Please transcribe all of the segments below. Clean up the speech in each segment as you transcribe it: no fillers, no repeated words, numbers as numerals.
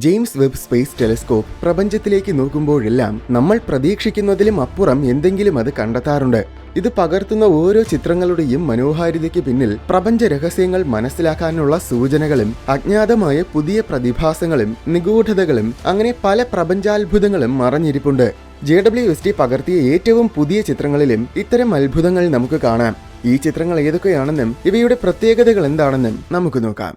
James Webb space telescope പ്രപഞ്ചത്തിലേക്ക് നോക്കുമ്പോഴെല്ലാം നമ്മൾ പ്രതീക്ഷിക്കുന്നതിലും അപ്പുറം എന്തെങ്കിലും അത് കണ്ടെത്താറുണ്ട്. ഇത് പകർത്തുന്ന ഓരോ ചിത്രങ്ങളുടെയും മനോഹാരിതയ്ക്ക് പിന്നിൽ പ്രപഞ്ച രഹസ്യങ്ങൾ മനസ്സിലാക്കാനുള്ള സൂചനകളും അജ്ഞാതമായ പുതിയ പ്രതിഭാസങ്ങളും നിഗൂഢതകളും അങ്ങനെ പല പ്രപഞ്ചാത്ഭുതങ്ങളും മറഞ്ഞിരിപ്പുണ്ട്. JWST പകർത്തിയ ഏറ്റവും പുതിയ ചിത്രങ്ങളിലും ഇത്തരം അത്ഭുതങ്ങൾ നമുക്ക് കാണാം. ഈ ചിത്രങ്ങൾ ഏതൊക്കെയാണെന്നും ഇവയുടെ പ്രത്യേകതകൾ എന്താണെന്നും നമുക്ക് നോക്കാം.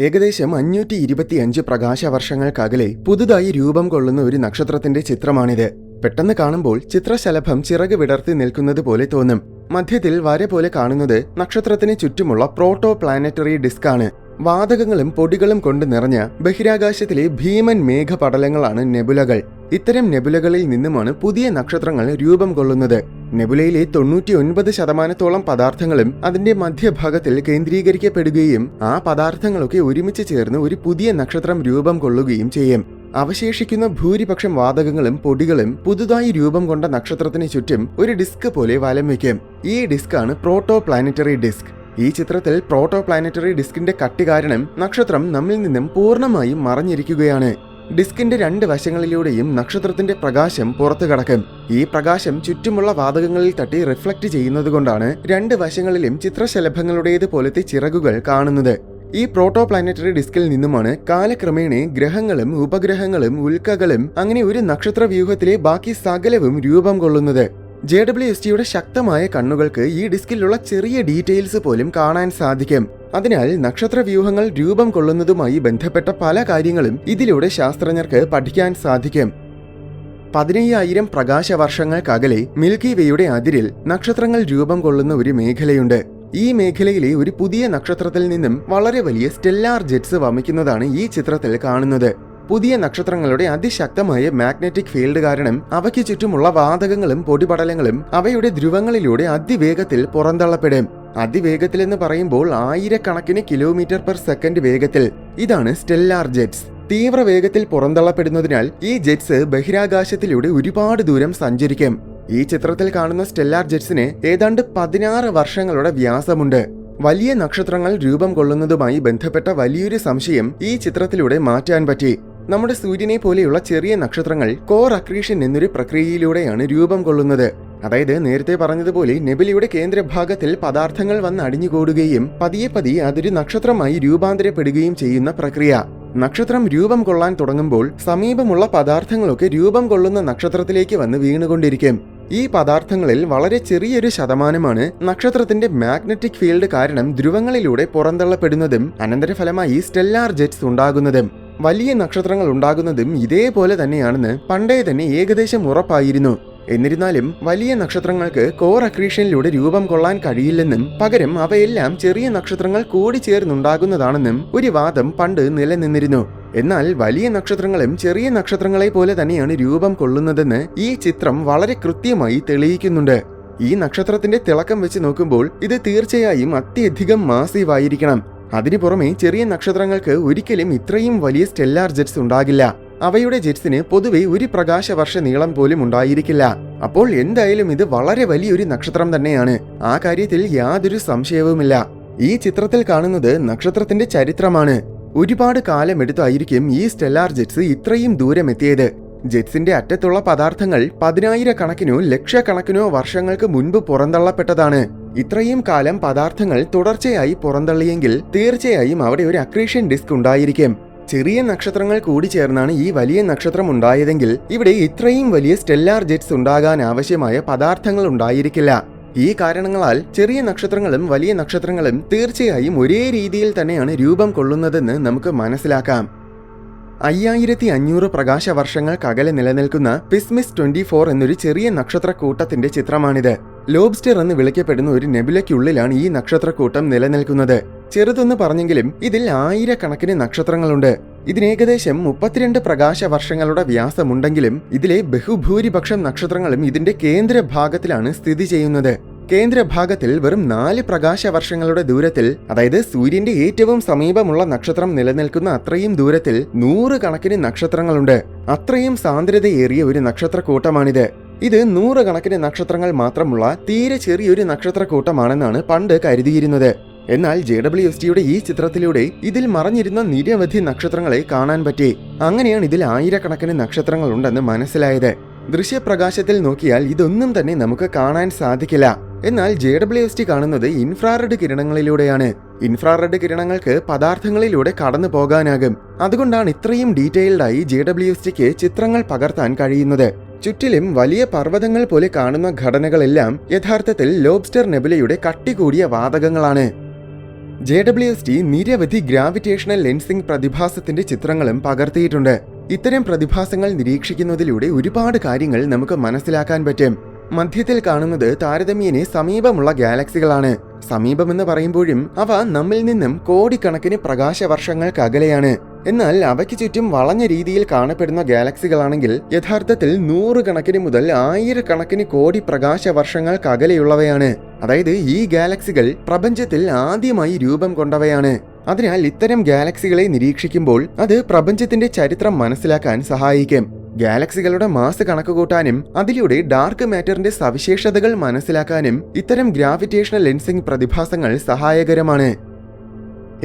ഏകദേശം 525 പ്രകാശവർഷങ്ങൾക്കകലെ പുതുതായി രൂപം കൊള്ളുന്ന ഒരു നക്ഷത്രത്തിന്റെ ചിത്രമാണിത്. പെട്ടെന്ന് കാണുമ്പോൾ ചിത്രശലഭം ചിറക് വിടർത്തി നിൽക്കുന്നത് പോലെ തോന്നും. മധ്യത്തിൽ വര പോലെ കാണുന്നത് നക്ഷത്രത്തിന് ചുറ്റുമുള്ള പ്രോട്ടോ പ്ലാനറ്ററി ഡിസ്ക് ആണ്. വാതകങ്ങളും പൊടികളും കൊണ്ട് നിറഞ്ഞ ബഹിരാകാശത്തിലെ ഭീമൻ മേഘപടലങ്ങളാണ് നെബുലകൾ. ഇത്തരം നെബുലകളിൽ നിന്നുമാണ് പുതിയ നക്ഷത്രങ്ങൾ രൂപം കൊള്ളുന്നത്. നെബുലയിലെ 99% പദാർത്ഥങ്ങളും അതിന്റെ മധ്യഭാഗത്തിൽ കേന്ദ്രീകരിക്കപ്പെടുകയും ആ പദാർത്ഥങ്ങളൊക്കെ ഒരുമിച്ച് ചേർന്ന് ഒരു പുതിയ നക്ഷത്രം രൂപം കൊള്ളുകയും ചെയ്യും. അവശേഷിക്കുന്ന ഭൂരിപക്ഷം വാതകങ്ങളും പൊടികളും പുതുതായി രൂപം കൊണ്ട നക്ഷത്രത്തിന് ചുറ്റും ഒരു ഡിസ്ക് പോലെ വലം വയ്ക്കും. ഈ ഡിസ്ക് ആണ് പ്രോട്ടോ പ്ലാനറ്ററി ഡിസ്ക്. ഈ ചിത്രത്തിൽ പ്രോട്ടോ പ്ലാനറ്ററി ഡിസ്കിന്റെ കട്ടി കാരണം നക്ഷത്രം നമ്മിൽ നിന്നും പൂർണ്ണമായും മറഞ്ഞിരിക്കുകയാണ്. ഡിസ്കിന്റെ രണ്ട് വശങ്ങളിലൂടെയും നക്ഷത്രത്തിന്റെ പ്രകാശം പുറത്തു കടക്കും. ഈ പ്രകാശം ചുറ്റുമുള്ള വാതകങ്ങളിൽ തട്ടി റിഫ്ലക്ട് ചെയ്യുന്നതുകൊണ്ടാണ് രണ്ട് വശങ്ങളിലും ചിത്രശലഭങ്ങളുടേത് പോലത്തെ ചിറകുകൾ കാണുന്നത്. ഈ പ്രോട്ടോ പ്ലാനറ്ററി ഡിസ്കിൽ നിന്നുമാണ് കാലക്രമേണ ഗ്രഹങ്ങളും ഉപഗ്രഹങ്ങളും ഉൽക്കകളും അങ്ങനെ ഒരു നക്ഷത്ര വ്യൂഹത്തിലെ ബാക്കി സകലവും രൂപം കൊള്ളുന്നത്. JWSTയുടെ ശക്തമായ കണ്ണുകൾക്ക് ഈ ഡിസ്കിലുള്ള ചെറിയ ഡീറ്റെയിൽസ് പോലും കാണാൻ സാധിക്കും. അതിനാൽ നക്ഷത്ര വ്യൂഹങ്ങൾ രൂപം കൊള്ളുന്നതുമായി ബന്ധപ്പെട്ട പല കാര്യങ്ങളും ഇതിലൂടെ ശാസ്ത്രജ്ഞർക്ക് പഠിക്കാൻ സാധിക്കും. 15,000 പ്രകാശവർഷങ്ങൾക്കകലെ മിൽക്കി വേയുടെ അതിരിൽ നക്ഷത്രങ്ങൾ രൂപം കൊള്ളുന്ന ഒരു മേഖലയുണ്ട്. ഈ മേഖലയിലെ ഒരു പുതിയ നക്ഷത്രത്തിൽ നിന്നും വളരെ വലിയ സ്റ്റെല്ലാർ ജെറ്റ്സ് വമിക്കുന്നതാണ് ഈ ചിത്രത്തിൽ കാണുന്നത്. പുതിയ നക്ഷത്രങ്ങളുടെ അതിശക്തമായ മാഗ്നറ്റിക് ഫീൽഡ് കാരണം അവയ്ക്ക് ചുറ്റുമുള്ള വാതകങ്ങളും പൊടിപടലങ്ങളും അവയുടെ ധ്രുവങ്ങളിലൂടെ അതിവേഗത്തിൽ പുറന്തള്ളപ്പെടും. അതിവേഗത്തിൽ എന്ന് പറയുമ്പോൾ ആയിരക്കണക്കിന് km/s വേഗത്തിൽ. ഇതാണ് സ്റ്റെല്ലാർ ജെറ്റ്സ്. തീവ്ര വേഗത്തിൽ പുറന്തള്ളപ്പെടുന്നതിനാൽ ഈ ജെറ്റ്സ് ബഹിരാകാശത്തിലൂടെ ഒരുപാട് ദൂരം സഞ്ചരിക്കും. ഈ ചിത്രത്തിൽ കാണുന്ന സ്റ്റെല്ലാർ ജെറ്റ്സിന് ഏതാണ്ട് 16 വർഷങ്ങളുടെ വ്യാസമുണ്ട്. വലിയ നക്ഷത്രങ്ങൾ രൂപം കൊള്ളുന്നതുമായി ബന്ധപ്പെട്ട വലിയൊരു സംശയം ഈ ചിത്രത്തിലൂടെ മാറ്റാൻ പറ്റി. നമ്മുടെ സൂര്യനെ പോലെയുള്ള ചെറിയ നക്ഷത്രങ്ങൾ കോർ അക്രീഷൻ എന്നൊരു പ്രക്രിയയിലൂടെയാണ് രൂപം കൊള്ളുന്നത്. അതായത് നേരത്തെ പറഞ്ഞതുപോലെ നെബുലയുടെ കേന്ദ്രഭാഗത്തിൽ പദാർത്ഥങ്ങൾ വന്ന് അടിഞ്ഞുകൂടുകയും പതിയെ പതിയെ അതൊരു നക്ഷത്രമായി രൂപാന്തരപ്പെടുകയും ചെയ്യുന്ന പ്രക്രിയ. നക്ഷത്രം രൂപം കൊള്ളാൻ തുടങ്ങുമ്പോൾ സമീപമുള്ള പദാർത്ഥങ്ങളൊക്കെ രൂപം കൊള്ളുന്ന നക്ഷത്രത്തിലേക്ക് വന്ന് വീണുകൊണ്ടിരിക്കും. ഈ പദാർത്ഥങ്ങളിൽ വളരെ ചെറിയൊരു ശതമാനമാണ് നക്ഷത്രത്തിന്റെ മാഗ്നറ്റിക് ഫീൽഡ് കാരണം ധ്രുവങ്ങളിലൂടെ പുറന്തള്ളപ്പെടുന്നതും അനന്തരഫലമായി സ്റ്റെല്ലാർ ജെറ്റ്സ് ഉണ്ടാകുന്നതും. വലിയ നക്ഷത്രങ്ങൾ ഉണ്ടാകുന്നതും ഇതേപോലെ തന്നെയാണെന്ന് പണ്ടേ തന്നെ ഏകദേശം ഉറപ്പായിരുന്നു. എന്നിരുന്നാലും വലിയ നക്ഷത്രങ്ങൾക്ക് കോർ അക്രീഷനിലൂടെ രൂപം കൊള്ളാൻ കഴിയില്ലെന്നും പകരം അവയെല്ലാം ചെറിയ നക്ഷത്രങ്ങൾ കൂടിച്ചേർന്നുണ്ടാകുന്നതാണെന്നും ഒരു വാദം പണ്ട് നിലനിന്നിരുന്നു. എന്നാൽ വലിയ നക്ഷത്രങ്ങളും ചെറിയ നക്ഷത്രങ്ങളെ പോലെ തന്നെയാണ് രൂപം കൊള്ളുന്നതെന്ന് ഈ ചിത്രം വളരെ കൃത്യമായി തെളിയിക്കുന്നുണ്ട്. ഈ നക്ഷത്രത്തിന്റെ തിളക്കം വെച്ച് നോക്കുമ്പോൾ ഇത് തീർച്ചയായും അത്യധികം മാസീവ് ആയിരിക്കണം. അതിനു പുറമെ ചെറിയ നക്ഷത്രങ്ങൾക്ക് ഒരിക്കലും ഇത്രയും വലിയ സ്റ്റെല്ലാർ ജെറ്റ്സ് ഉണ്ടാകില്ല. അവയുടെ ജെറ്റ്സിന് പൊതുവെ ഒരു പ്രകാശവർഷ നീളം പോലും ഉണ്ടായിരിക്കില്ല. അപ്പോൾ എന്തായാലും ഇത് വളരെ വലിയൊരു നക്ഷത്രം തന്നെയാണ്. ആ കാര്യത്തിൽ യാതൊരു സംശയവുമില്ല. ഈ ചിത്രത്തിൽ കാണുന്നത് നക്ഷത്രത്തിന്റെ ചരിത്രമാണ്. ഒരുപാട് കാലമെടുത്തായിരിക്കും ഈ സ്റ്റെല്ലാർ ജെറ്റ്സ് ഇത്രയും ദൂരം എത്തിയത്. ജെറ്റ്സിന്റെ അറ്റത്തുള്ള പദാർത്ഥങ്ങൾ 10,000-കണക്കിനോ ലക്ഷക്കണക്കിനോ വർഷങ്ങൾക്ക് മുൻപ് പുറന്തള്ളപ്പെട്ടതാണ്. ഇത്രയും കാലം പദാർത്ഥങ്ങൾ തുടർച്ചയായി പുറന്തള്ളിയെങ്കിൽ തീർച്ചയായും അവിടെ ഒരു അക്രീഷൻ ഡിസ്ക് ഉണ്ടായിരിക്കും. ചെറിയ നക്ഷത്രങ്ങൾ കൂടി ചേർന്നാണ് ഈ വലിയ നക്ഷത്രം ഉണ്ടായതെങ്കിൽ ഇവിടെ ഇത്രയും വലിയ സ്റ്റെല്ലാർ ജെറ്റ്സ് ഉണ്ടാകാൻ ആവശ്യമായ പദാർത്ഥങ്ങൾ ഉണ്ടായിരിക്കില്ല. ഈ കാരണങ്ങളാൽ ചെറിയ നക്ഷത്രങ്ങളും വലിയ നക്ഷത്രങ്ങളും തീർച്ചയായും ഒരേ രീതിയിൽ തന്നെയാണ് രൂപം കൊള്ളുന്നതെന്ന് നമുക്ക് മനസ്സിലാക്കാം. 5,500 പ്രകാശവർഷങ്ങൾക്കകലെ നിലനിൽക്കുന്ന പിസ്മിസ് 24 എന്നൊരു ചെറിയ നക്ഷത്രക്കൂട്ടത്തിന്റെ ചിത്രമാണിത്. ലോബ്സ്റ്റർ എന്ന് വിളിക്കപ്പെടുന്ന ഒരു നെബുലയ്ക്കുള്ളിലാണ് ഈ നക്ഷത്രക്കൂട്ടം നിലനിൽക്കുന്നത്. ചെറുതെന്ന് പറഞ്ഞെങ്കിലും ഇതിൽ ആയിരക്കണക്കിന് നക്ഷത്രങ്ങളുണ്ട്. ഇതിന് ഏകദേശം 32 പ്രകാശവർഷങ്ങളുടെ വ്യാസമുണ്ടെങ്കിലും ഇതിലെ ബഹുഭൂരിപക്ഷം നക്ഷത്രങ്ങളും ഇതിന്റെ കേന്ദ്രഭാഗത്തിലാണ് സ്ഥിതി ചെയ്യുന്നത്. കേന്ദ്രഭാഗത്തിൽ വെറും 4 പ്രകാശവർഷങ്ങളുടെ ദൂരത്തിൽ, അതായത് സൂര്യന്റെ ഏറ്റവും സമീപമുള്ള നക്ഷത്രം നിലനിൽക്കുന്ന അത്രയും ദൂരത്തിൽ 100 കണക്കിന് നക്ഷത്രങ്ങളുണ്ട്. അത്രയും സാന്ദ്രതയേറിയ ഒരു നക്ഷത്രക്കൂട്ടമാണിത്. ഇത് നൂറുകണക്കിന് നക്ഷത്രങ്ങൾ മാത്രമുള്ള തീരെ ചെറിയൊരു നക്ഷത്രക്കൂട്ടമാണെന്നാണ് പണ്ട് കരുതിയിരുന്നത്. എന്നാൽ JWSTയുടെ ഈ ചിത്രത്തിലൂടെ ഇതിൽ മറഞ്ഞിരുന്ന നിരവധി നക്ഷത്രങ്ങളെ കാണാൻ പറ്റി. അങ്ങനെയാണ് ഇതിൽ ആയിരക്കണക്കിന് നക്ഷത്രങ്ങളുണ്ടെന്ന് മനസ്സിലായത്. ദൃശ്യപ്രകാശത്തിൽ നോക്കിയാൽ ഇതൊന്നും തന്നെ നമുക്ക് കാണാൻ സാധിക്കില്ല. എന്നാൽ JWST കാണുന്നത് ഇൻഫ്രാറെഡ് കിരണങ്ങളിലൂടെയാണ്. ഇൻഫ്രാറെഡ് കിരണങ്ങൾക്ക് പദാർത്ഥങ്ങളിലൂടെ കടന്നു പോകാനാകും. അതുകൊണ്ടാണ് ഇത്രയും ഡീറ്റെയിൽഡായി JWSTക്ക് ചിത്രങ്ങൾ പകർത്താൻ കഴിയുന്നത്. ചുറ്റിലും വലിയ പർവ്വതങ്ങൾ പോലെ കാണുന്ന ഘടനകളെല്ലാം യഥാർത്ഥത്തിൽ ലോബ്സ്റ്റർ നെബുലയുടെ കട്ടി കൂടിയ വാതകങ്ങളാണ്. JWST നിരവധി ഗ്രാവിറ്റേഷണൽ ലെൻസിംഗ് പ്രതിഭാസത്തിന്റെ ചിത്രങ്ങളും പകർത്തിയിട്ടുണ്ട്. ഇത്തരം പ്രതിഭാസങ്ങൾ നിരീക്ഷിക്കുന്നതിലൂടെ ഒരുപാട് കാര്യങ്ങൾ നമുക്ക് മനസ്സിലാക്കാൻ പറ്റും. മധ്യത്തിൽ കാണുന്നത് താരതമ്യേന സമീപമുള്ള ഗാലക്സികളാണ്. സമീപമെന്ന് പറയുമ്പോഴും അവ നമ്മിൽ നിന്നും കോടിക്കണക്കിന് പ്രകാശവർഷങ്ങൾക്കകലെയാണ്. എന്നാൽ അവയ്ക്ക് ചുറ്റും വളഞ്ഞ രീതിയിൽ കാണപ്പെടുന്ന ഗാലക്സികളാണെങ്കിൽ യഥാർത്ഥത്തിൽ നൂറുകണക്കിന് മുതൽ ആയിരക്കണക്കിന് കോടി പ്രകാശവർഷങ്ങൾക്കകലെയുള്ളവയാണ്. അതായത് ഈ ഗാലക്സികൾ പ്രപഞ്ചത്തിൽ ആദ്യമായി രൂപം കൊണ്ടവയാണ്. അതിനാൽ ഇത്തരം ഗാലക്സികളെ നിരീക്ഷിക്കുമ്പോൾ അത് പ്രപഞ്ചത്തിന്റെ ചരിത്രം മനസ്സിലാക്കാൻ സഹായിക്കും. ഗാലക്സികളുടെ മാസ് കണക്കുകൂട്ടാനും അതിലൂടെ ഡാർക്ക് മാറ്ററിന്റെ സവിശേഷതകൾ മനസ്സിലാക്കാനും ഇത്തരം ഗ്രാവിറ്റേഷണൽ ലെൻസിംഗ് പ്രതിഭാസങ്ങൾ സഹായകരമാണ്.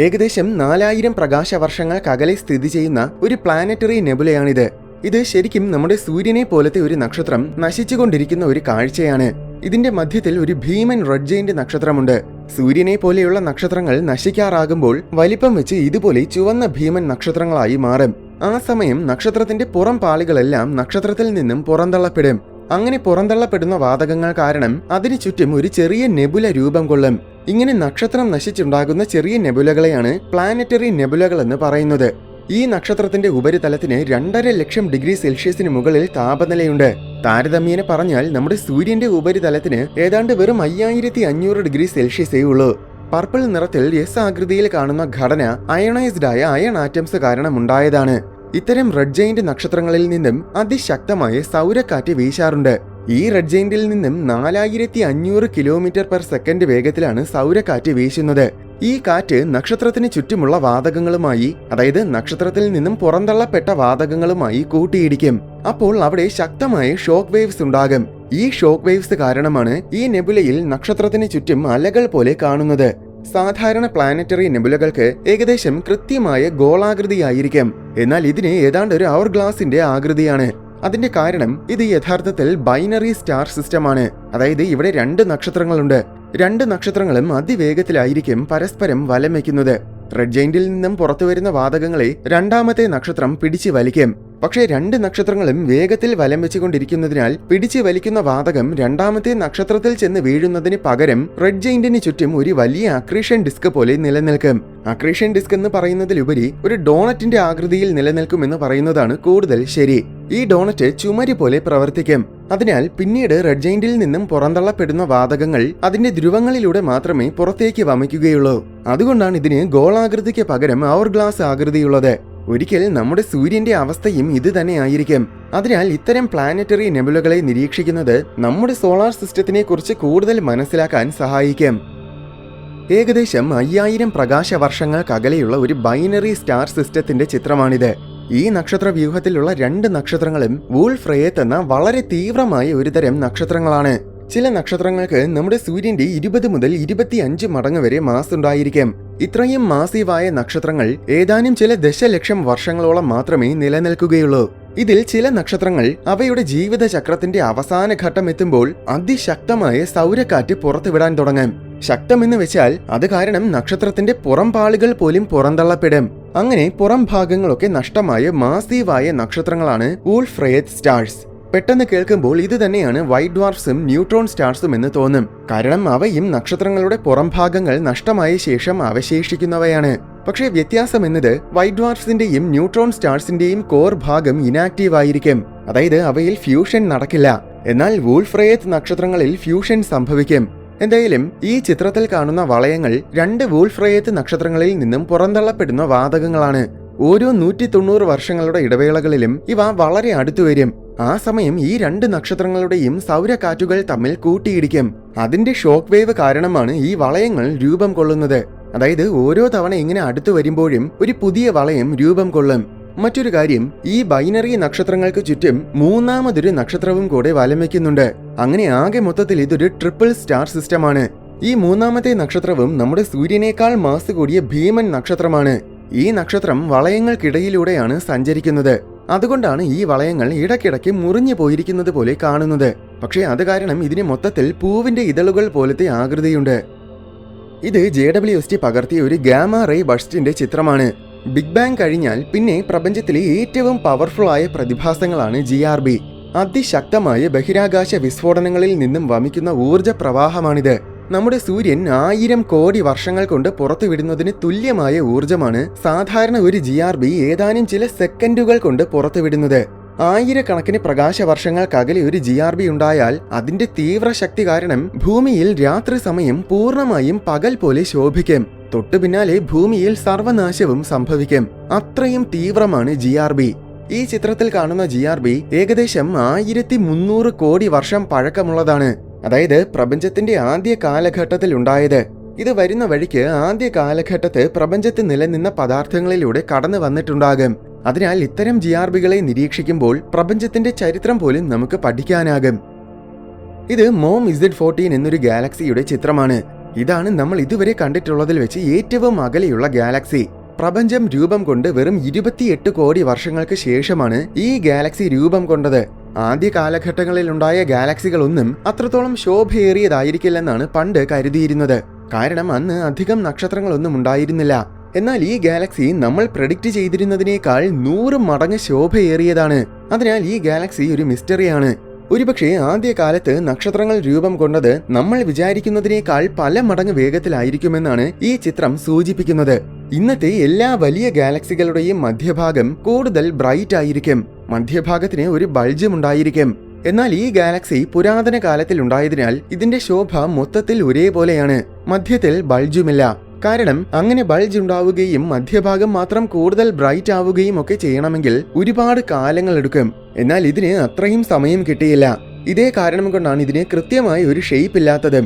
ഏകദേശം 4000 പ്രകാശവർഷങ്ങൾക്കകലെ സ്ഥിതി ചെയ്യുന്ന ഒരു പ്ലാനറ്ററി നെബുലയാണിത്. ഇത് ശരിക്കും നമ്മുടെ സൂര്യനെ പോലത്തെ ഒരു നക്ഷത്രം നശിച്ചുകൊണ്ടിരിക്കുന്ന ഒരു കാഴ്ചയാണ്. ഇതിന്റെ മധ്യത്തിൽ ഒരു ഭീമൻ റെഡ് ജെയിന്റ് നക്ഷത്രമുണ്ട്. സൂര്യനെ പോലെയുള്ള നക്ഷത്രങ്ങൾ നശിക്കാറാകുമ്പോൾ വലിപ്പം വെച്ച് ഇതുപോലെ ചുവന്ന ഭീമൻ നക്ഷത്രങ്ങളായി മാറും. ആ സമയം നക്ഷത്രത്തിന്റെ പുറം പാളികളെല്ലാം നക്ഷത്രത്തിൽ നിന്നും പുറന്തള്ളപ്പെടും. അങ്ങനെ പുറന്തള്ളപ്പെടുന്ന വാതകങ്ങൾ കാരണം അതിനു ചുറ്റും ഒരു ചെറിയ നെബുല രൂപം കൊള്ളും. ഇങ്ങനെ നക്ഷത്രം നശിച്ചുണ്ടാകുന്ന ചെറിയ നെബുലകളെയാണ് പ്ലാനറ്ററി നെബുലകൾ എന്ന് പറയുന്നത്. ഈ നക്ഷത്രത്തിന്റെ ഉപരിതലത്തിന് 2.5 ലക്ഷം ഡിഗ്രി സെൽഷ്യസിന് മുകളിൽ താപനിലയുണ്ട്. താരതമ്യേന പറഞ്ഞാൽ നമ്മുടെ സൂര്യന്റെ ഉപരിതലത്തിന് ഏതാണ്ട് വെറും 5500 ഡിഗ്രി സെൽഷ്യസേ ഉള്ളൂ. പർപ്പിൾ നിറത്തിൽ എസ് ആകൃതിയിൽ കാണുന്ന ഘടന അയണൈസ്ഡ് ആയ അയൺ ആറ്റംസ് കാരണം ഉണ്ടായതാണ്. ഇത്തരം റെഡ് ജെയിന്റ് നക്ഷത്രങ്ങളിൽ നിന്നും അതിശക്തമായ സൗരക്കാറ്റ് വീശാറുണ്ട്. ഈ റെഡ് ജെയിന്റിൽ നിന്നും 4500 km/s വേഗത്തിലാണ് സൗരക്കാറ്റ് വീശുന്നത്. ഈ കാറ്റ് നക്ഷത്രത്തിന് ചുറ്റുമുള്ള വാതകങ്ങളുമായി, അതായത് നക്ഷത്രത്തിൽ നിന്നും പുറന്തള്ളപ്പെട്ട വാതകങ്ങളുമായി കൂട്ടിയിടിക്കും. അപ്പോൾ അവിടെ ശക്തമായ ഷോക്ക് വേവ്സ് ഉണ്ടാകും. ഈ ഷോക്ക് വേവ്സ് കാരണമാണ് ഈ നെബുലയിൽ നക്ഷത്രത്തിന് ചുറ്റും അലകൾ പോലെ കാണുന്നത്. സാധാരണ പ്ലാനറ്ററി നെബുലകൾക്ക് ഏകദേശം കൃത്യമായ ഗോളാകൃതിയായിരിക്കും. എന്നാൽ ഇതിന് ഏതാണ്ട് ഒരു അവർ ഗ്ലാസിന്റെ ആകൃതിയാണ്. അതിന്റെ കാരണം ഇത് യഥാർത്ഥത്തിൽ ബൈനറി സ്റ്റാർ സിസ്റ്റമാണ്. അതായത് ഇവിടെ 2 നക്ഷത്രങ്ങളുണ്ട്. 2 നക്ഷത്രങ്ങളും അതിവേഗത്തിലായിരിക്കും പരസ്പരം വലം വയ്ക്കുന്നത്. റെഡ് ജെയിന്റിൽ നിന്നും പുറത്തുവരുന്ന വാതകങ്ങളെ രണ്ടാമത്തെ നക്ഷത്രം പിടിച്ചു വലിക്കും. പക്ഷേ 2 നക്ഷത്രങ്ങളും വേഗത്തിൽ വലം വെച്ചുകൊണ്ടിരിക്കുന്നതിനാൽ പിടിച്ചു വലിക്കുന്ന വാതകം രണ്ടാമത്തെ നക്ഷത്രത്തിൽ ചെന്ന് വീഴുന്നതിന് പകരം റെഡ് ജെയിന്റിന് ചുറ്റും ഒരു വലിയ അക്രീഷൻ ഡിസ്ക് പോലെ നിലനിൽക്കും. അക്രീഷൻ ഡിസ്ക് എന്ന് പറയുന്നതിലുപരി ഒരു ഡോണറ്റിന്റെ ആകൃതിയിൽ നിലനിൽക്കുമെന്ന് പറയുന്നതാണ് കൂടുതൽ ശരി. ഈ ഡോണറ്റ് ചുമരി പോലെ പ്രവർത്തിക്കും. അതിനാൽ പിന്നീട് റെഡ് ജെയിന്റിൽ നിന്നും പുറന്തള്ളപ്പെടുന്ന വാതകങ്ങൾ അതിന്റെ ധ്രുവങ്ങളിലൂടെ മാത്രമേ പുറത്തേക്ക് വമിക്കുകയുള്ളൂ. അതുകൊണ്ടാണ് ഇതിന് ഗോളാകൃതിക്ക് പകരം അവർ ഗ്ലാസ് ആകൃതിയുള്ളത്. ഒരിക്കൽ നമ്മുടെ സൂര്യന്റെ അവസ്ഥയും ഇത് തന്നെയായിരിക്കും. അതിനാൽ ഇത്തരം പ്ലാനറ്ററി നെബുലകളെ നിരീക്ഷിക്കുന്നത് നമ്മുടെ സോളാർ സിസ്റ്റത്തിനെ കുറിച്ച് കൂടുതൽ മനസ്സിലാക്കാൻ സഹായിക്കും. ഏകദേശം 5000 പ്രകാശവർഷങ്ങൾക്കകലെയുള്ള ഒരു ബൈനറി സ്റ്റാർ സിസ്റ്റത്തിന്റെ ചിത്രമാണിത്. ഈ നക്ഷത്ര വ്യൂഹത്തിലുള്ള 2 നക്ഷത്രങ്ങളും വൂൾഫ് റേയത്ത് എന്ന വളരെ തീവ്രമായ ഒരുതരം നക്ഷത്രങ്ങളാണ്. ചില നക്ഷത്രങ്ങൾക്ക് നമ്മുടെ സൂര്യന്റെ 20 മുതൽ 25 മടങ്ങ് വരെ മാസ് ഉണ്ടായിരിക്കും. ഇത്രയും മാസീവായ നക്ഷത്രങ്ങൾ ഏതാനും ചില ദശലക്ഷം വർഷങ്ങളോളം മാത്രമേ നിലനിൽക്കുകയുള്ളൂ. ഇതിൽ ചില നക്ഷത്രങ്ങൾ അവയുടെ ജീവിതചക്രത്തിന്റെ അവസാന ഘട്ടം എത്തുമ്പോൾ അതിശക്തമായ സൗരക്കാറ്റ് പുറത്തുവിടാൻ തുടങ്ങും. ശക്തമെന്ന് വെച്ചാൽ അത് കാരണം നക്ഷത്രത്തിന്റെ പുറം പാളികൾ പോലും പുറന്തള്ളപ്പെടും. അങ്ങനെ പുറം ഭാഗങ്ങളൊക്കെ നഷ്ടമായ മാസീവായ നക്ഷത്രങ്ങളാണ് വൂൾഫ് റേയത്ത് സ്റ്റാർസ്. പെട്ടെന്ന് കേൾക്കുമ്പോൾ ഇത് തന്നെയാണ് വൈറ്റ് ഡ്വാർഫ്സും ന്യൂട്രോൺ സ്റ്റാർസും എന്ന് തോന്നും. കാരണം അവയും നക്ഷത്രങ്ങളുടെ പുറം ഭാഗങ്ങൾ നഷ്ടമായ ശേഷം അവശേഷിക്കുന്നവയാണ്. പക്ഷേ വ്യത്യാസം എന്നത് വൈറ്റ് ഡ്വാർഫ്സിന്റെയും ന്യൂട്രോൺ സ്റ്റാർസിന്റെയും കോർ ഭാഗം ഇനാക്റ്റീവ് ആയിരിക്കും. അതായത് അവയിൽ ഫ്യൂഷൻ നടക്കില്ല. എന്നാൽ വൂൾഫ് റേയത്ത് നക്ഷത്രങ്ങളിൽ ഫ്യൂഷൻ സംഭവിക്കും. എന്തായാലും ഈ ചിത്രത്തിൽ കാണുന്ന വളയങ്ങൾ 2 വൂൾഫ് റേയത്ത് നക്ഷത്രങ്ങളിൽ നിന്നും പുറന്തള്ളപ്പെടുന്ന വാതകങ്ങളാണ്. ഓരോ 190 വർഷങ്ങളുടെ ഇടവേളകളിലും ഇവ വളരെ അടുത്തു വരും. ആ സമയം ഈ 2 നക്ഷത്രങ്ങളുടെയും സൗരക്കാറ്റുകൾ തമ്മിൽ കൂട്ടിയിടിക്കും. അതിന്റെ ഷോക്ക് വേവ് കാരണമാണ് ഈ വളയങ്ങൾ രൂപം കൊള്ളുന്നത്. അതായത് ഓരോ തവണ ഇങ്ങനെ അടുത്തു വരുമ്പോഴും ഒരു പുതിയ വളയം രൂപം കൊള്ളും. മറ്റൊരു കാര്യം, ഈ ബൈനറി നക്ഷത്രങ്ങൾക്ക് ചുറ്റും മൂന്നാമതൊരു നക്ഷത്രവും കൂടെ വലം വയ്ക്കുന്നുണ്ട്. അങ്ങനെ ആകെ മൊത്തത്തിൽ ഇതൊരു ട്രിപ്പിൾ സ്റ്റാർ സിസ്റ്റമാണ്. ഈ മൂന്നാമത്തെ നക്ഷത്രവും നമ്മുടെ സൂര്യനേക്കാൾ മാസ് കൂടിയ ഭീമൻ നക്ഷത്രമാണ്. ഈ നക്ഷത്രം വളയങ്ങൾക്കിടയിലൂടെയാണ് സഞ്ചരിക്കുന്നത്. അതുകൊണ്ടാണ് ഈ വളയങ്ങൾ ഇടയ്ക്കിടയ്ക്ക് മുറിഞ്ഞു പോയിരിക്കുന്നത് പോലെ കാണുന്നത്. പക്ഷേ അത് കാരണം ഇതിന് മൊത്തത്തിൽ പൂവിന്റെ ഇതളുകൾ പോലത്തെ ആകൃതിയുണ്ട്. ഇത് JWST പകർത്തിയ ഒരു ഗാമ റേ ബർസ്റ്റിന്റെ ചിത്രമാണ്. ബിഗ് ബാങ് കഴിഞ്ഞാൽ പിന്നെ പ്രപഞ്ചത്തിലെ ഏറ്റവും പവർഫുൾ ആയ പ്രതിഭാസങ്ങളാണ് GRB. അതിശക്തമായ ബഹിരാകാശ വിസ്ഫോടനങ്ങളിൽ നിന്നും വമിക്കുന്ന ഊർജ പ്രവാഹമാണിത്. നമ്മുടെ സൂര്യൻ 1000 കോടി വർഷങ്ങൾ കൊണ്ട് പുറത്തുവിടുന്നതിന് തുല്യമായ ഊർജമാണ് സാധാരണ ഒരു GRB ഏതാനും ചില സെക്കൻഡുകൾ കൊണ്ട് പുറത്തുവിടുന്നത്. ആയിരക്കണക്കിന് പ്രകാശവർഷങ്ങൾക്കകലെ ഒരു GRB ഉണ്ടായാൽ അതിന്റെ തീവ്രശക്തി കാരണം ഭൂമിയിൽ രാത്രി സമയം പൂർണ്ണമായും പകൽ പോലെ ശോഭിക്കും. തൊട്ടു പിന്നാലെ ഭൂമിയിൽ സർവനാശവും സംഭവിക്കും. അത്രയും തീവ്രമാണ് GRB. ഈ ചിത്രത്തിൽ കാണുന്ന GRB ഏകദേശം 1300 കോടി വർഷം പഴക്കമുള്ളതാണ്. അതായത് പ്രപഞ്ചത്തിന്റെ ആദ്യ കാലഘട്ടത്തിൽ ഉണ്ടായത്. ഇത് വരുന്ന വഴിക്ക് ആദ്യ കാലഘട്ടത്ത് പ്രപഞ്ചത്തിൽ നിലനിന്ന പദാർത്ഥങ്ങളിലൂടെ കടന്നു വന്നിട്ടുണ്ടാകും. അതിനാൽ ഇത്തരം GRBകളെ നിരീക്ഷിക്കുമ്പോൾ പ്രപഞ്ചത്തിന്റെ ചരിത്രം പോലും നമുക്ക് പഠിക്കാനാകും. ഇത് MOM Z14 എന്നൊരു ഗാലക്സിയുടെ ചിത്രമാണ്. ഇതാണ് നമ്മൾ ഇതുവരെ കണ്ടിട്ടുള്ളതിൽ വെച്ച് ഏറ്റവും അകലെയുള്ള ഗാലക്സി. പ്രപഞ്ചം രൂപം കൊണ്ട് വെറും 28 കോടി വർഷങ്ങൾക്ക് ശേഷമാണ് ഈ ഗാലക്സി രൂപം കൊണ്ടത്. ആദ്യ കാലഘട്ടങ്ങളിലുണ്ടായ ഗാലക്സികളൊന്നും അത്രത്തോളം ശോഭയേറിയതായിരിക്കില്ലെന്നാണ് പണ്ട് കരുതിയിരുന്നത്. കാരണം അന്ന് അധികം നക്ഷത്രങ്ങളൊന്നും ഉണ്ടായിരുന്നില്ല. എന്നാൽ ഈ ഗാലക്സി നമ്മൾ പ്രെഡിക്റ്റ് ചെയ്തിരുന്നതിനേക്കാൾ 100 മടങ്ങ് ശോഭയേറിയതാണ്. അതിനാൽ ഈ ഗാലക്സി ഒരു മിസ്റ്ററിയാണ്. ഒരുപക്ഷെ ആദ്യ കാലത്ത് നക്ഷത്രങ്ങൾ രൂപം കൊണ്ടത് നമ്മൾ വിചാരിക്കുന്നതിനേക്കാൾ പല മടങ്ങ് വേഗത്തിലായിരിക്കുമെന്നാണ് ഈ ചിത്രം സൂചിപ്പിക്കുന്നത്. ഇന്നത്തെ എല്ലാ വലിയ ഗാലക്സികളുടെയും മധ്യഭാഗം കൂടുതൽ ബ്രൈറ്റ് ആയിരിക്കും. മധ്യഭാഗത്തിന് ഒരു ബൾജും ഉണ്ടായിരിക്കും. എന്നാൽ ഈ ഗാലക്സി പുരാതന കാലത്തിൽ ഉണ്ടായതിനാൽ ഇതിന്റെ ശോഭ മൊത്തത്തിൽ ഒരേപോലെയാണ്. മധ്യത്തിൽ ബൾജുമില്ല. കാരണം അങ്ങനെ ബൾജ് ഉണ്ടാവുകയും മധ്യഭാഗം മാത്രം കൂടുതൽ ബ്രൈറ്റ് ആവുകയും ഒക്കെ ചെയ്യണമെങ്കിൽ ഒരുപാട് കാലങ്ങൾ എടുക്കും. എന്നാൽ ഇതിന് അത്രയും സമയം കിട്ടിയില്ല. ഇതേ കാരണം കൊണ്ടാണ് ഇതിന് കൃത്യമായി ഒരു ഷേപ്പ് ഇല്ലാത്തത്.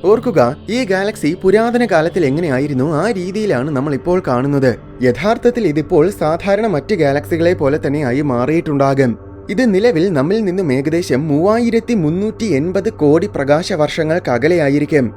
ഓർക്കുക, ഈ ഗാലക്സി പുരാതന കാലത്തിൽ എങ്ങനെയായിരുന്നു ആ രീതിയിലാണ് നമ്മൾ ഇപ്പോൾ കാണുന്നത്. യഥാർത്ഥത്തിൽ ഇതിപ്പോൾ സാധാരണ മറ്റ് ഗാലക്സികളെ പോലെ തന്നെയായി മാറിയിട്ടുണ്ടാകും. ഇത് നിലവിൽ നമ്മിൽ നിന്നും ഏകദേശം 3380 കോടി പ്രകാശവർഷങ്ങൾക്കകലെയായിരിക്കും.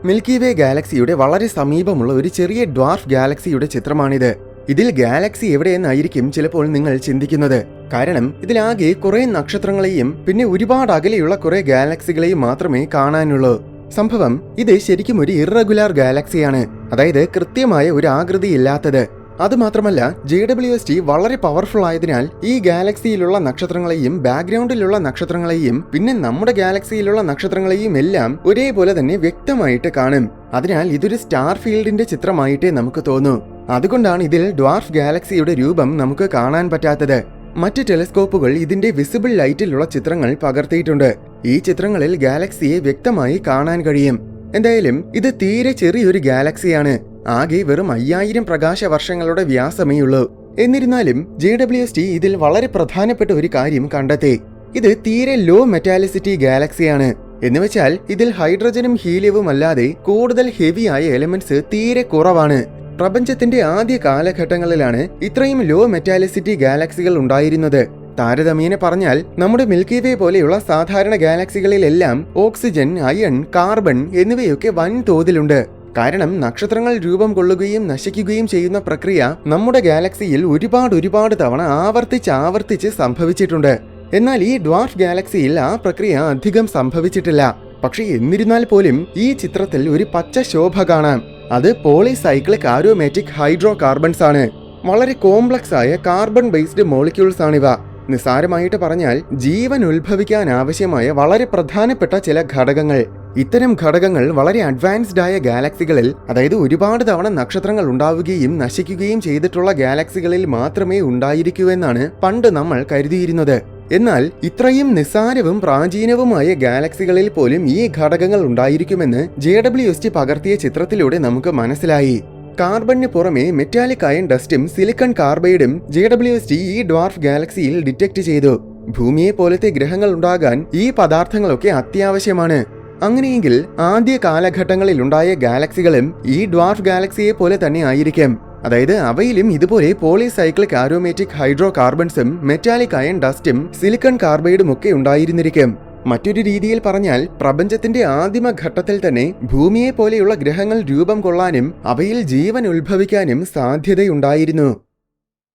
മിൽക്കി വേ ഗാലക്സിയുടെ വളരെ സമീപമുള്ള ഒരു ചെറിയ ഡ്വാർഫ് ഗാലക്സിയുടെ ചിത്രമാണിത്. ഇതിൽ ഗാലക്സി എവിടെയെന്നായിരിക്കും ചിലപ്പോൾ നിങ്ങൾ ചിന്തിക്കുന്നത്. കാരണം ഇതിലാകെ കുറെ നക്ഷത്രങ്ങളെയും പിന്നെ ഒരുപാട് അകലെയുള്ള കുറെ ഗാലക്സികളെയും മാത്രമേ കാണാനുള്ളൂ. സംഭവം ഇത് ശരിക്കും ഒരു ഇറഗുലാർ ഗാലക്സിയാണ്. അതായത് കൃത്യമായ ഒരു ആകൃതി ഇല്ലാത്തത്. അതുമാത്രമല്ല JWST വളരെ പവർഫുൾ ആയതിനാൽ ഈ ഗാലക്സിയിലുള്ള നക്ഷത്രങ്ങളെയും ബാക്ക്ഗ്രൗണ്ടിലുള്ള നക്ഷത്രങ്ങളെയും പിന്നെ നമ്മുടെ ഗാലക്സിയിലുള്ള നക്ഷത്രങ്ങളെയും എല്ലാം ഒരേപോലെ തന്നെ വ്യക്തമായിട്ട് കാണും. അതിനാൽ ഇതൊരു സ്റ്റാർ ഫീൽഡിന്റെ ചിത്രമായിട്ടേ നമുക്ക് തോന്നൂ. അതുകൊണ്ടാണ് ഇതിൽ ഡ്വാർഫ് ഗാലക്സിയുടെ രൂപം നമുക്ക് കാണാൻ പറ്റാത്തത്. മറ്റ് ടെലിസ്കോപ്പുകൾ ഇതിന്റെ വിസിബിൾ ലൈറ്റിലുള്ള ചിത്രങ്ങൾ പകർത്തിയിട്ടുണ്ട്. ഈ ചിത്രങ്ങളിൽ ഗാലക്സിയെ വ്യക്തമായി കാണാൻ കഴിയും. എന്തായാലും ഇത് തീരെ ചെറിയൊരു ഗാലക്സിയാണ്. ആകെ വെറും 5000 പ്രകാശവർഷങ്ങളുടെ വ്യാസമേയുള്ളൂ. എന്നിരുന്നാലും JWST ഇതിൽ വളരെ പ്രധാനപ്പെട്ട ഒരു കാര്യം കണ്ടെത്തി. ഇത് തീരെ ലോ മെറ്റാലിസിറ്റി ഗാലക്സിയാണ്. എന്നുവെച്ചാൽ ഇതിൽ ഹൈഡ്രജനും ഹീലിയവും അല്ലാതെ കൂടുതൽ ഹെവിയായ എലമെന്റ്സ് തീരെ കുറവാണ്. പ്രപഞ്ചത്തിന്റെ ആദ്യ കാലഘട്ടങ്ങളിലാണ് ഇത്രയും ലോ മെറ്റാലിസിറ്റി ഗാലക്സികൾ ഉണ്ടായിരുന്നത്. താരതമ്യേന പറഞ്ഞാൽ നമ്മുടെ മിൽക്കി വേ പോലെയുള്ള സാധാരണ ഗാലക്സികളിലെല്ലാം ഓക്സിജൻ, അയൺ, കാർബൺ എന്നിവയൊക്കെ വൻതോതിലുണ്ട്. കാരണം നക്ഷത്രങ്ങൾ രൂപം കൊള്ളുകയും നശിക്കുകയും ചെയ്യുന്ന പ്രക്രിയ നമ്മുടെ ഗാലക്സിയിൽ ഒരുപാട് തവണ ആവർത്തിച്ച് സംഭവിച്ചിട്ടുണ്ട്. എന്നാൽ ഈ ഡ്വാർഫ് ഗാലക്സിയിൽ ആ പ്രക്രിയ അധികം സംഭവിച്ചിട്ടില്ല. പക്ഷേ എന്നിരുന്നാൽ പോലും ഈ ചിത്രത്തിൽ ഒരു പച്ച ശോഭ കാണാം. അത് പോളിസൈക്ലിക് ആരോമാറ്റിക് ഹൈഡ്രോ കാർബൺസ് ആണ്. വളരെ കോംപ്ലക്സ് ആയ കാർബൺ ബേസ്ഡ് മോളിക്യൂൾസ് ആണിവ. നിസ്സാരമായിട്ട് പറഞ്ഞാൽ ജീവൻ ഉത്ഭവിക്കാൻ ആവശ്യമായ വളരെ പ്രധാനപ്പെട്ട ചില ഘടകങ്ങൾ. ഇത്തരം ഘടകങ്ങൾ വളരെ അഡ്വാൻസ്ഡ് ആയ ഗാലക്സികളിൽ, അതായത് ഒരുപാട് തവണ നക്ഷത്രങ്ങൾ ഉണ്ടാവുകയും നശിക്കുകയും ചെയ്തിട്ടുള്ള ഗാലക്സികളിൽ മാത്രമേ ഉണ്ടായിരിക്കൂ എന്നാണ് പണ്ട് നമ്മൾ കരുതിയിരുന്നത്. എന്നാൽ ഇത്രയും നിസ്സാരവും പ്രാചീനവുമായ ഗാലക്സികളിൽ പോലും ഈ ഘടകങ്ങൾ ഉണ്ടായിരിക്കുമെന്ന് JWST പകർത്തിയ ചിത്രത്തിലൂടെ നമുക്ക് മനസ്സിലായി. കാർബണിന് പുറമെ മെറ്റാലിക് അയൺ ഡസ്റ്റും സിലിക്കൺ കാർബൈഡും JWST ഈ ഡ്വാർഫ് ഗാലക്സിയിൽ ഡിറ്റക്ട് ചെയ്തു. ഭൂമിയെ പോലത്തെ ഗ്രഹങ്ങൾ ഉണ്ടാകാൻ ഈ പദാർത്ഥങ്ങളൊക്കെ അത്യാവശ്യമാണ്. അങ്ങനെയെങ്കിൽ ആദ്യ കാലഘട്ടങ്ങളിലുണ്ടായ ഗാലക്സികളും ഈ ഡ്വാർഫ് ഗാലക്സിയെ പോലെ തന്നെ ആയിരിക്കും. അതായത് അവയിലും ഇതുപോലെ പോളിസൈക്ലിക് ആരോമാറ്റിക് ഹൈഡ്രോ കാർബൺസും മെറ്റാലിക് അയൺ ഡസ്റ്റും സിലിക്കൺ കാർബൈഡും ഒക്കെ ഉണ്ടായിരുന്നിരിക്കും. മറ്റൊരു രീതിയിൽ പറഞ്ഞാൽ പ്രപഞ്ചത്തിന്റെ ആദിമ ഘട്ടത്തിൽ തന്നെ ഭൂമിയെ പോലെയുള്ള ഗ്രഹങ്ങൾ രൂപം കൊള്ളാനും അവയിൽ ജീവൻ ഉത്ഭവിക്കാനും സാധ്യതയുണ്ടായിരുന്നു.